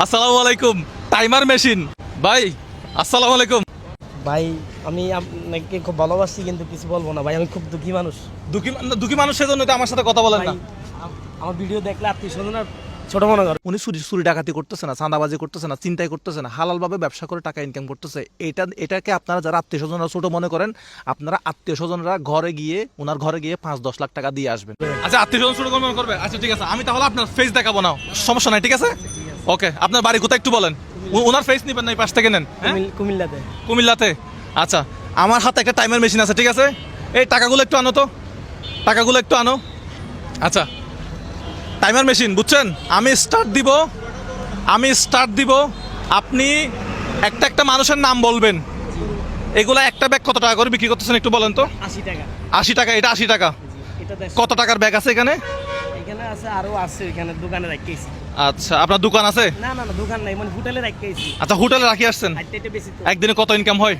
আসসালামু আলাইকুম। Timer machine ভাই, আসসালামু আলাইকুম ভাই। আমি আপনাকে খুব ভালোবাসি, কিন্তু কিছু বলবো না ভাই। আমি খুব দুঃখী মানুষ। দুঃখী মানুষ সেজন্য তো আমার সাথে কথা বলেন ভাই না। আমার ভিডিও দেখলে আত্মীয় স্বজন আর ছোট মনে করে। উনি চুরি ডাকাতি করতেছে না, চাঁদাবাজি করতেছে না, চিন্তাই করতেছে না, হালালভাবে ব্যবসা করে টাকা ইনকাম করতেছে। এটাকে আপনারা যারা আত্মীয় স্বজনরা ছোট মনে করেন, আপনারা আত্মীয় স্বজনরা ওনার ঘরে গিয়ে 5-10 লাখ টাকা দিয়ে আসবেন। আচ্ছা, আত্মীয় স্বজন ছোট মনে করবে। আচ্ছা ঠিক আছে, আমি তাহলে আপনার ফেস দেখাবো না, সমস্যা নাই, ঠিক আছে? ওকে, আপনার বাড়ি কোথায় একটু বলেন। ওনার ফেস নিবেন না, এই পাশ থেকে নেন। কুমিল্লাতে। কুমিল্লাতে? আচ্ছা, আমার হাতে একটা টাইমার মেশিন আছে, ঠিক আছে? এই টাকাগুলো একটু আনো তো, টাকাগুলো একটু আনো। আচ্ছা, টাইমার মেশিন বুঝছেন? আমি স্টার্ট দিব, আপনি একটা মানুষের নাম বলবেন। এগুলা একটা ব্যাগ কত টাকা করে বিক্রি করতেছেন একটু বলেন তো। 80 টাকা। 80 টাকা, এটা 80 টাকা। এটা কত টাকার ব্যাগ আছে এখানে? এখানে আছে, আরো আছে এখানে দোকানে রাখিয়েছি। আচ্ছা, আপনার দোকান আছে? না না না, দোকান নাই, মানে হোটেলে রাখিয়েছি। আচ্ছা, হোটেলে রাখি আসছেন। এটা বেশি তো। একদিনে কত ইনকাম হয়?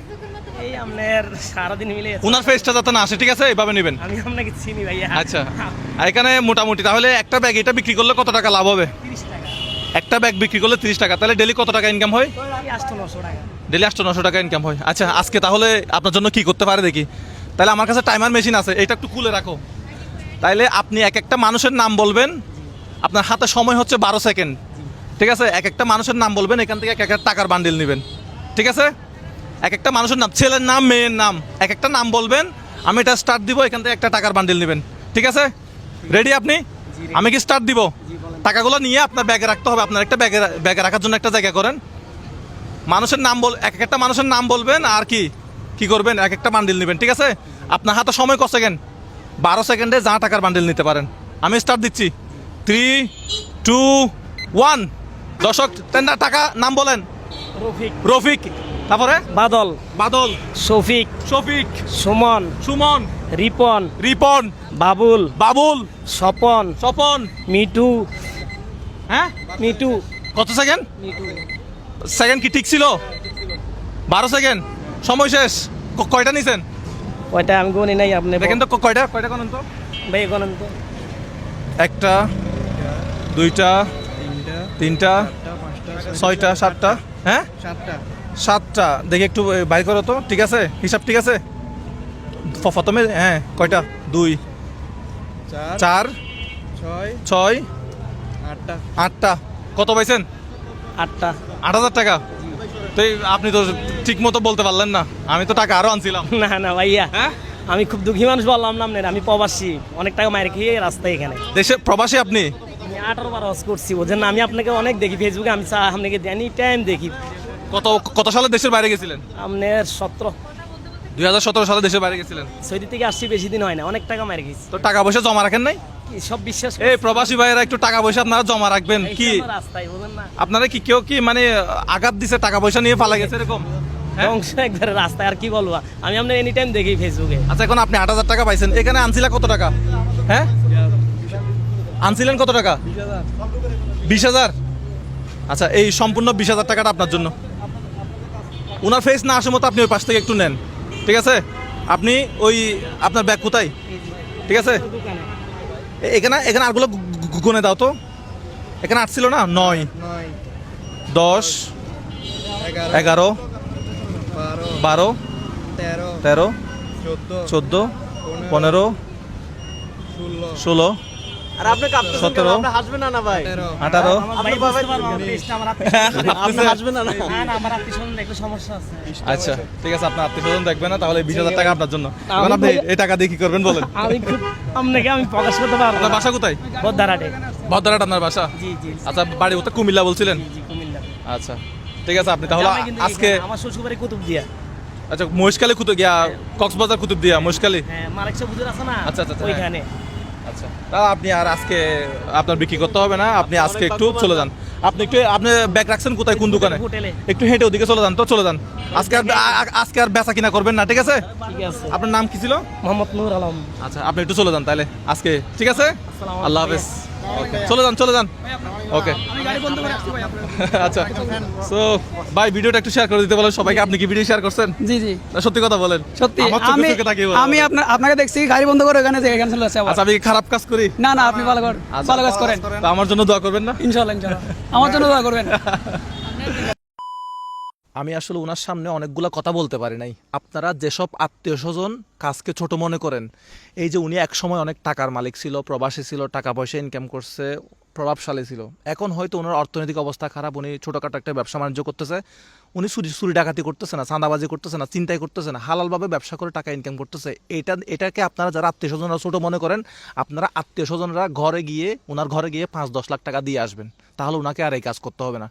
এই আপনার সারাদিন মিলে ওনার ফেসটা যাতে না আসে, ঠিক আছে? এইভাবে নেবেন। আমি আপনাকে চিনি ভাইয়া। আচ্ছা, আর এখানে মোটামুটি তাহলে একটা ব্যাগ এটা বিক্রি করলে কত টাকা লাভ হবে? 30 টাকা। একটা ব্যাগ বিক্রি করলে 30 টাকা, তাহলে ডেলি কত টাকা ইনকাম হয়? 800-900 টাকা। ডেলি 800-900 টাকা ইনকাম হয়। আচ্ছা, আজকে তাহলে আপনার জন্য কি করতে পারে দেখি। তাহলে আমার কাছে টাইমার মেশিন আছে, এটা একটু খুলে রাখো। তাইলে আপনি একটা মানুষের নাম বলবেন, আপনার হাতে সময় হচ্ছে 12 সেকেন্ড, ঠিক আছে? একটা মানুষের নাম বলবেন, এখান থেকে একটা টাকার বান্ডিল নেবেন, ঠিক আছে? একটা মানুষের নাম, ছেলের নাম, মেয়ের নাম, একটা নাম বলবেন। আমি এটা স্টার্ট দিব, এখান থেকে একটা টাকার বান্ডিল নেবেন, ঠিক আছে? রেডি আপনি? আমি কি স্টার্ট দিব? টাকাগুলো নিয়ে আপনার ব্যাগে রাখতে হবে। আপনার একটা ব্যাগে রাখার জন্য একটা জায়গা করেন। মানুষের নাম একটা মানুষের নাম বলবেন, আর কি করবেন, একটা বান্ডিল নেবেন, ঠিক আছে? আপনার হাতে সময় কত সেকেন্ড? 12 সেকেন্ডে যা টাকার বান্ডিল নিতে পারেন। আমি স্টার্ট দিচ্ছি, 3, 2, 1। দর্শক, টাকা নাম বলেন। রফিক, তারপরে বাদল, শফিক, সুমন, রিপন, বাবুল, স্বপন, মিটু। হ্যাঁ, মিটু। কত সেকেন্ড? সেকেন্ড কি ঠিক ছিল? 12 সেকেন্ড, সময় শেষ। কয়টা নিছেন? কয়টা আমি গনি নাই, আপনি দেখেন তো কয়টা গণেন তো। ভাই গণন তো। একটা, দুইটা, তিনটা, 6টা, 7টা। হ্যাঁ, 7টা। দেখি একটু বাইর করো তো, ঠিক আছে? হিসাব ঠিক আছে? প্রথমে হ্যাঁ, কয়টা? 2, 4, 6, 8টা। কত পাইছেন? 8টা। 8,000 টাকা। তো আপনি তো ঠিক মতো বলতে পারলেন না, আমি তো টাকা আরো আনছিলাম। না না ভাইয়া, হ্যাঁ, আমি খুব দুঃখী মানুষ বললাম না আপনার। আমি প্রবাসী, অনেক টাকা মায়ের খেয়ে রাস্তায় এখানে। দেশে প্রবাসী আপনি? আমি 18 বার হজ করছি, বোঝেন না? আমি আপনাকে অনেক দেখি ফেসবুকে, আমি আপনাকে এনি টাইম দেখি। কত সালে দেশের বাইরে গেছিলেন? আপনার 2017 সালে দেশের বাইরে গেছিলেন। সৌদি থেকে আসছি, বেশি দিন হয় না, অনেক টাকা মায়ের গেছি। তো টাকা পয়সা জমা রাখেন নাই? কি সব বিশ্বাস এই প্রবাসী ভাইয়েরা একটু টাকা পয়সা আপনারা জমা রাখবেন। কি রাস্তায়, বোঝেন না? আপনারা কেউ মানে আঘাত দিছে, টাকা পয়সা নিয়ে পালা গেছে এরকম? হ্যাঁ? ধ্বংস একবারে রাস্তায়, আর কি বলবো। আমি আপনার এনি টাইম দেখি ফেসবুকে। আচ্ছা, এখন আপনি 8,000 টাকা পাইছেন, এখানে আনছিলেন কত টাকা? হ্যাঁ, আনছিলেন কত টাকা? 20,000। আচ্ছা, এই সম্পূর্ণ 20,000 টাকাটা আপনার জন্য। ওনার ফেস না আসে মতো আপনি ওই পাশ থেকে একটু নেন, ঠিক আছে? আপনি আপনার ব্যাগ কোথায়, ঠিক আছে? এখানে আরগুলো গুনে দাও তো। এখানে 8 ছিল না? 9, 10, 11, 12, 13, 14, 15, 16, আর আপনি 17, আপনি হাসবেন না ভাই? 18। আপনি হাসবেন না? না না, আমার আত্মীয়স্বজন একটু সমস্যা আছে। আচ্ছা ঠিক আছে, আপনার আত্মীয়স্বজন দেখবে না, তাহলে 20,000 টাকা আপনার জন্য। এখন আপনি এই টাকা দিয়ে কি করবেন বলেন? আমি খুব আপনাকে আমি প্রকাশ করতে পারবো আপনার না। বাসা কোথায়? বদ্দারাটে। ভদ্রহাট আপনার বাসা? জি জি। আচ্ছা, বাড়ি কোথায়? কুমিল্লা বলছিলেন? জি কুমিল্লা। আচ্ছা ঠিক আছে, আপনি তাহলে জামাই কিন্তু আজকে এখানে, আমার শ্বশুরবাড়ি কুতুবদিয়া। আচ্ছা, মহেশখালী কক্সবাজার কুতুবদিয়া, মহেশখালী। হ্যাঁ, মারাকশা বুঝুর আছে না? আচ্ছা, আচ্ছা, ওইখানে। আচ্ছা, তা আপনি আর আজকে আপনার বিক্রি করতে হবে না, আপনি আজকে একটু চলে যান। আপনি ব্যাগ রাখছেন কোথায়, কোন দোকানে? হোটেলে। একটু হেঁটে ওদিকে চলে যান তো, চলে যান। আজকে আর বেচা কিনা করবেন না, ঠিক আছে? ঠিক আছে। আপনার নাম কি ছিল? মোহাম্মদ নূর আলম। আচ্ছা, আপনি একটু চলে যান তাহলে আজকে, ঠিক আছে? আসসালামু আল্লাহ আলাইকুম। হাফেজ। ওকে চলে যান ওকে আমি গাড়ি বন্ধ করে আসছি ভাই আপনার। আচ্ছা সো ভাই ভিডিওটা একটু শেয়ার করে দিতে বলেন সবাইকে। আপনি কি ভিডিও শেয়ার করছেন? জি জি না সত্যি কথা বলেন। সত্যি আমার চোখে আমি চোখে তাকিয়ে বলেন। আমি আপনাকে দেখছি গাড়ি বন্ধ করে এখানে চলে আসছে আবার। আচ্ছা আমি কি খারাপ কাজ করি? না না আপনি ভালো কাজ করেন তো আমার জন্য দোয়া করবেন না? ইনশাআল্লাহ আমার জন্য দোয়া করবেন। আমি আসলে ওনার সামনে অনেকগুলা কথা বলতে পারি নাই। আপনারা যেসব আত্মীয় স্বজন কাজকে ছোট মনে করেন, এই যে উনি একসময় অনেক টাকার মালিক ছিল, প্রবাসী ছিল, টাকা পয়সা ইনকাম করছে, প্রভাবশালী ছিল, এখন হয়তো ওনার অর্থনৈতিক অবস্থা খারাপ, উনি ছোটোখাটো একটা ব্যবসা বাণিজ্য করতেছে, উনি চুরি ডাকাতি করতেছে না, চাঁদাবাজি করতেছে না, চিন্তাই করতেছে না, হালালভাবে ব্যবসা করে টাকা ইনকাম করতেছে। এটাকে আপনারা যারা আত্মীয় স্বজনরা ছোটো মনে করেন, আপনারা আত্মীয় স্বজনরা ওনার ঘরে গিয়ে 5-10 লাখ টাকা দিয়ে আসবেন, তাহলে ওনাকে আর এই কাজ করতে হবে না।